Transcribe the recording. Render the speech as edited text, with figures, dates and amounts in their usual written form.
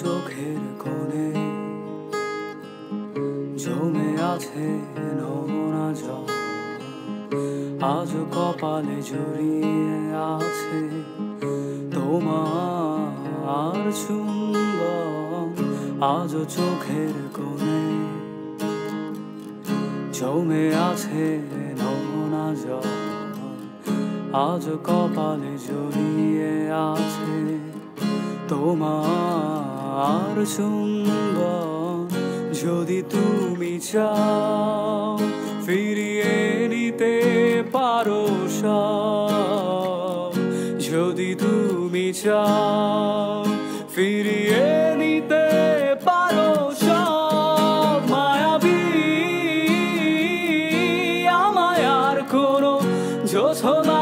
চোখের কোণে জমে আছে নোনা জল, আজ কপালে জড়িয়ে আছে তোমার চুম্বন। আজ চোখের কোণে জমে আছে নোনা জল, আজ কপালে জড়িয়ে আছে তোমার চুম্বন। যদি তুমি চাও ফিরিয়ে নিতে পারো সব, যদি তুমি চাও ফিরিয়ে নিতে পারো সব, মায়াবী আমায় আর কোনো জোছনা